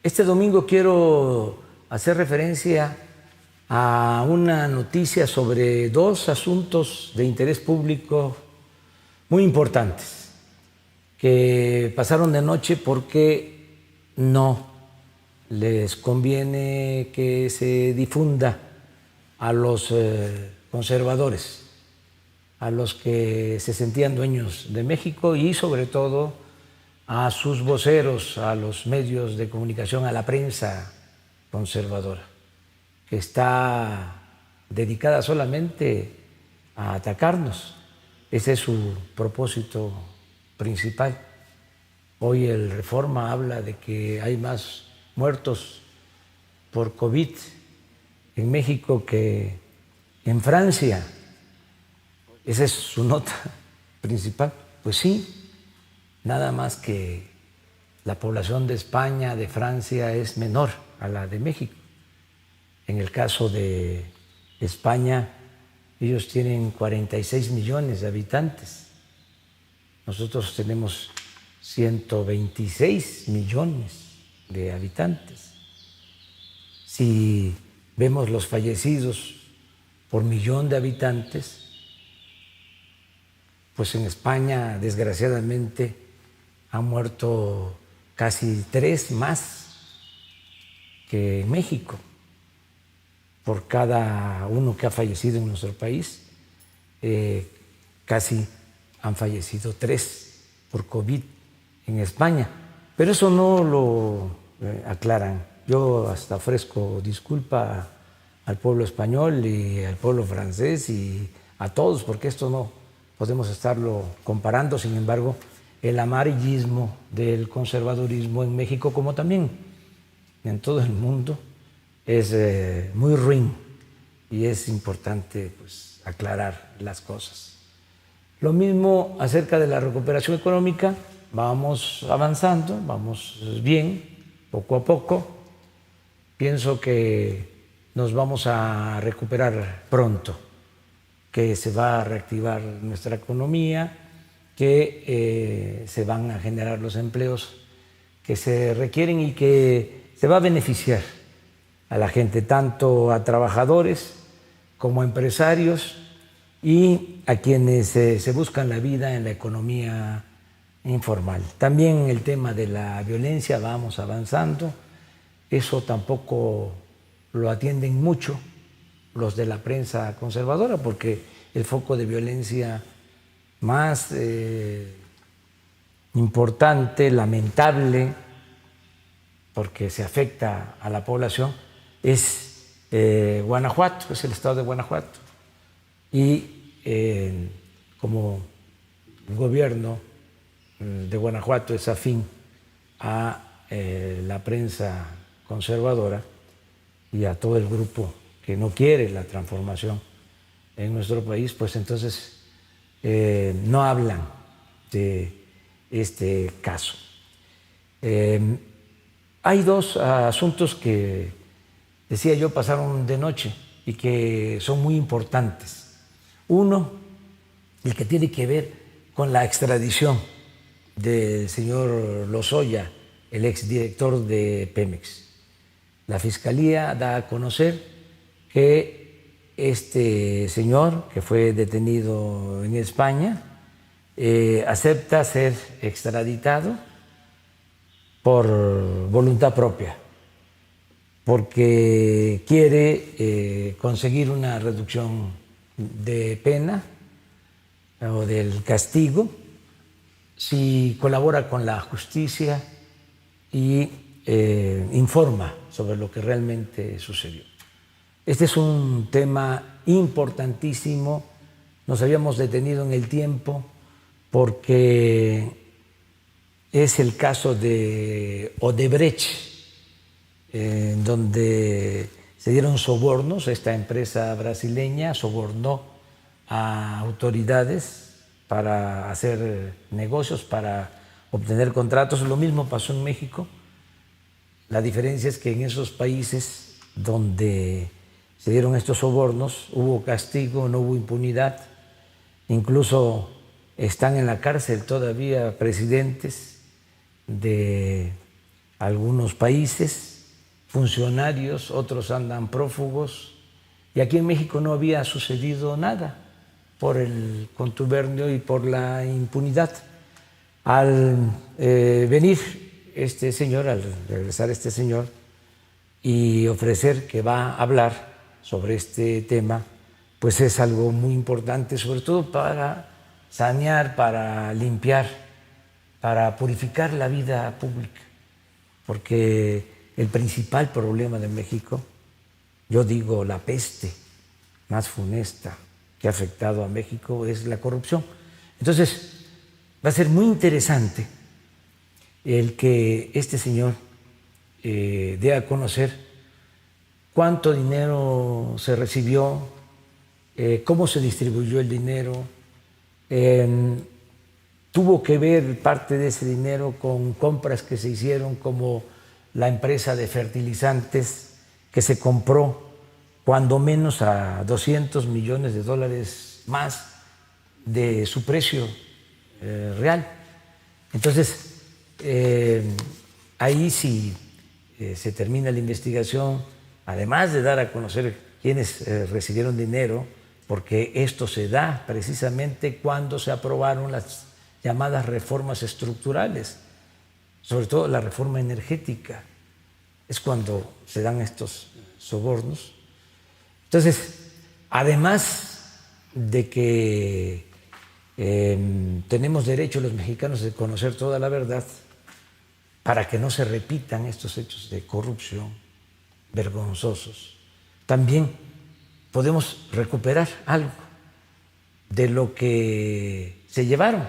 Este domingo quiero hacer referencia a una noticia sobre dos asuntos de interés público muy importantes que pasaron de noche porque no les conviene que se difunda a los conservadores, a los que se sentían dueños de México y sobre todo a sus voceros, a los medios de comunicación, a la prensa conservadora, que está dedicada solamente a atacarnos. Ese es su propósito principal. Hoy el Reforma habla de que hay más muertos por COVID en México que en Francia. Esa es su nota principal. Pues sí, nada más que la población de España, de Francia, es menor a la de México. En el caso de España, ellos tienen 46 millones de habitantes. Nosotros tenemos 126 millones de habitantes. Si vemos los fallecidos por millón de habitantes, pues en España, desgraciadamente, han muerto casi 3 más que en México. Por cada uno que ha fallecido en nuestro país, casi han fallecido 3 por COVID en España. Pero eso no lo aclaran. Yo hasta ofrezco disculpa al pueblo español y al pueblo francés y a todos, porque esto no podemos estarlo comparando. Sin embargo, el amarillismo del conservadurismo en México, como también en todo el mundo, es muy ruin y es importante pues, aclarar las cosas. Lo mismo acerca de la recuperación económica, vamos avanzando, vamos bien, poco a poco. Pienso que nos vamos a recuperar pronto, que se va a reactivar nuestra economía, que se van a generar los empleos que se requieren y que se va a beneficiar a la gente, tanto a trabajadores como a empresarios y a quienes se buscan la vida en la economía informal. También en el tema de la violencia vamos avanzando, eso tampoco lo atienden mucho los de la prensa conservadora, porque el foco de violencia más importante, lamentable, porque se afecta a la población, es Guanajuato, es el estado de Guanajuato. Y como el gobierno de Guanajuato es afín a la prensa conservadora y a todo el grupo que no quiere la transformación en nuestro país, pues entonces no hablan de este caso. Hay dos asuntos que, decía yo, pasaron de noche y que son muy importantes. Uno, el que tiene que ver con la extradición del señor Lozoya, el exdirector de Pemex. La Fiscalía da a conocer que este señor, que fue detenido en España, acepta ser extraditado por voluntad propia, porque quiere conseguir una reducción de pena o del castigo si colabora con la justicia y informa sobre lo que realmente sucedió. Este es un tema importantísimo. Nos habíamos detenido en el tiempo porque es el caso de Odebrecht, en donde se dieron sobornos. Esta empresa brasileña sobornó a autoridades para hacer negocios, para obtener contratos. Lo mismo pasó en México. La diferencia es que en esos países donde se dieron estos sobornos, hubo castigo, no hubo impunidad, incluso están en la cárcel todavía presidentes de algunos países, funcionarios, otros andan prófugos, y aquí en México no había sucedido nada por el contubernio y por la impunidad. Al venir este señor, al regresar este señor y ofrecer que va a hablar sobre este tema, pues es algo muy importante, sobre todo para sanear, para limpiar, para purificar la vida pública, porque el principal problema de México, yo digo la peste más funesta que ha afectado a México, es la corrupción. Entonces, va a ser muy interesante el que este señor dé a conocer cuánto dinero se recibió, cómo se distribuyó el dinero. Tuvo que ver parte de ese dinero con compras que se hicieron, como la empresa de fertilizantes que se compró cuando menos a $200 millones más de su precio real. Entonces, ahí sí se termina la investigación, además de dar a conocer quiénes recibieron dinero, porque esto se da precisamente cuando se aprobaron las llamadas reformas estructurales, sobre todo la reforma energética, es cuando se dan estos sobornos. Entonces, además de que tenemos derecho los mexicanos de conocer toda la verdad para que no se repitan estos hechos de corrupción vergonzosos, también podemos recuperar algo de lo que se llevaron,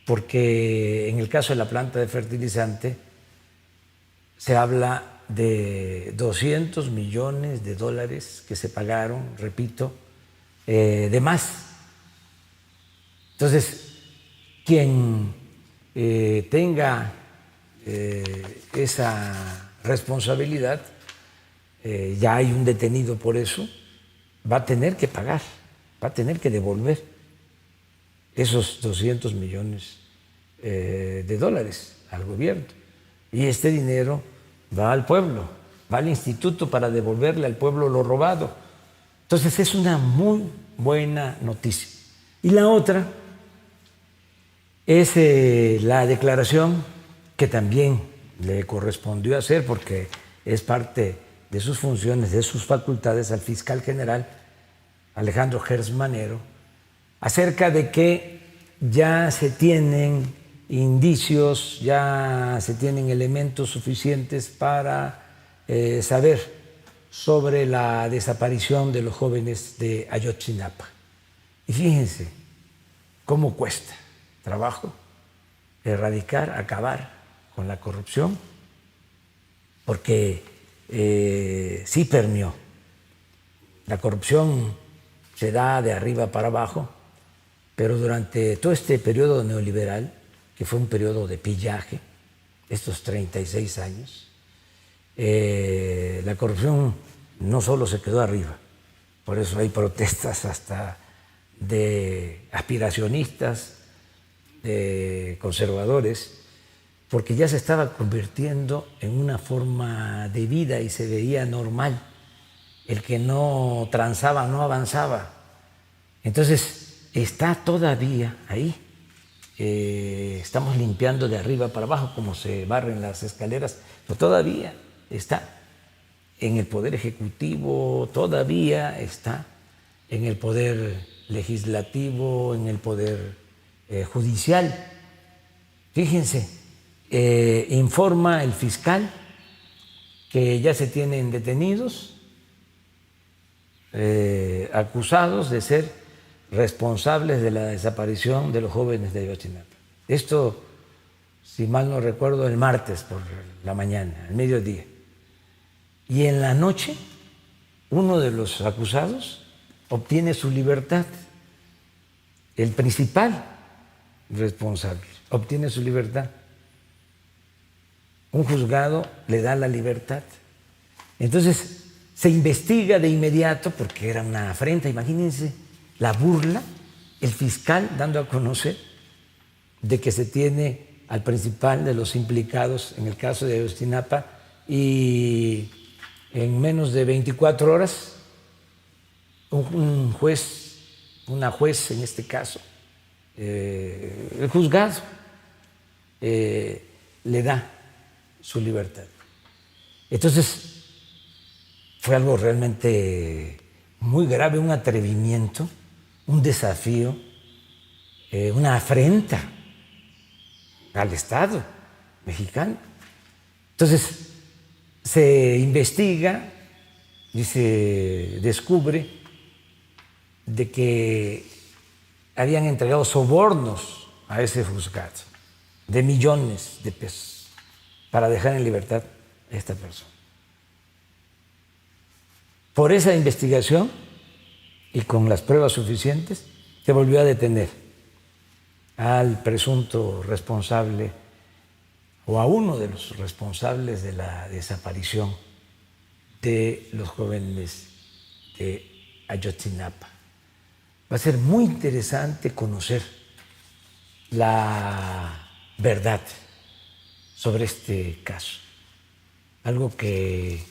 porque en el caso de la planta de fertilizante se habla de $200 millones que se pagaron, repito, de más. Entonces, quien tenga esa responsabilidad, ya hay un detenido por eso, va a tener que pagar, va a tener que devolver esos $200 millones al gobierno. Y este dinero va al pueblo, va al instituto para devolverle al pueblo lo robado. Entonces es una muy buena noticia. Y la otra es la declaración que también le correspondió hacer, porque es parte de sus funciones, de sus facultades, al fiscal general Alejandro Gertz Manero, acerca de que ya se tienen indicios, ya se tienen elementos suficientes para saber sobre la desaparición de los jóvenes de Ayotzinapa. Y fíjense cómo cuesta trabajo erradicar, acabar con la corrupción, porque sí permeó. La corrupción se da de arriba para abajo, pero durante todo este periodo neoliberal, que fue un periodo de pillaje, estos 36 años, la corrupción no solo se quedó arriba, por eso hay protestas hasta de aspiracionistas, de conservadores, porque ya se estaba convirtiendo en una forma de vida y se veía normal. El que no transaba no avanzaba. Entonces está todavía ahí. Estamos limpiando de arriba para abajo como se barren las escaleras, pero todavía está en el Poder Ejecutivo, todavía está en el Poder Legislativo, en el Poder Judicial. Fíjense, informa el fiscal que ya se tienen detenidos, acusados de ser responsables de la desaparición de los jóvenes de Ayotzinapa. Esto, si mal no recuerdo, el martes por la mañana, al mediodía. Y en la noche, uno de los acusados obtiene su libertad. El principal responsable obtiene su libertad. Un juzgado le da la libertad. Entonces, se investiga de inmediato porque era una afrenta. Imagínense la burla, el fiscal dando a conocer de que se tiene al principal de los implicados en el caso de Ayotzinapa y en menos de 24 horas un juez, una juez en este caso, el juzgado le da su libertad. Entonces fue algo realmente muy grave, un atrevimiento, un desafío, una afrenta al Estado mexicano. Entonces se investiga y se descubre de que habían entregado sobornos a ese juzgado de millones de pesos para dejar en libertad a esta persona. Por esa investigación y con las pruebas suficientes se volvió a detener al presunto responsable o a uno de los responsables de la desaparición de los jóvenes de Ayotzinapa. Va a ser muy interesante conocer la verdad sobre este caso, algo que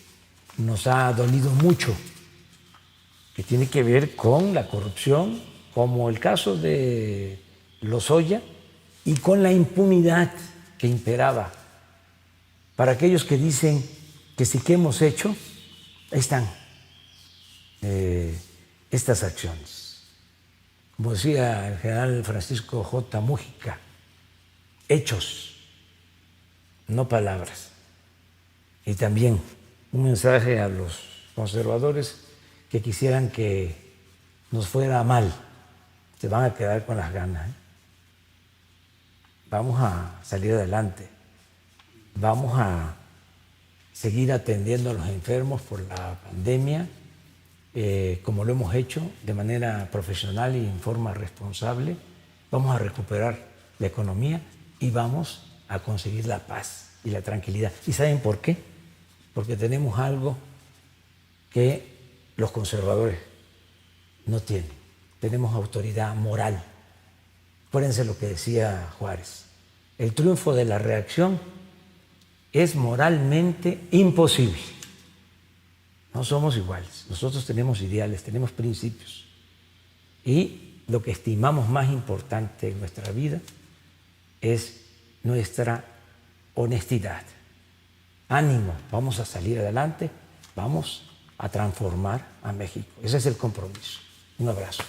nos ha dolido mucho, que tiene que ver con la corrupción, como el caso de Lozoya, y con la impunidad que imperaba. Para aquellos que dicen que sí que hemos hecho, ahí están estas acciones. Como decía el general Francisco J. Mújica, hechos, no palabras. Y también un mensaje a los conservadores que quisieran que nos fuera mal, se van a quedar con las ganas. Vamos a salir adelante, vamos a seguir atendiendo a los enfermos por la pandemia, como lo hemos hecho de manera profesional y en forma responsable. Vamos a recuperar la economía y vamos a conseguir la paz y la tranquilidad. ¿Y saben por qué? Porque tenemos algo que los conservadores no tienen. Tenemos autoridad moral. Acuérdense lo que decía Juárez. El triunfo de la reacción es moralmente imposible. No somos iguales. Nosotros tenemos ideales, tenemos principios. Y lo que estimamos más importante en nuestra vida es nuestra honestidad. Ánimo, vamos a salir adelante, vamos a transformar a México. Ese es el compromiso. Un abrazo.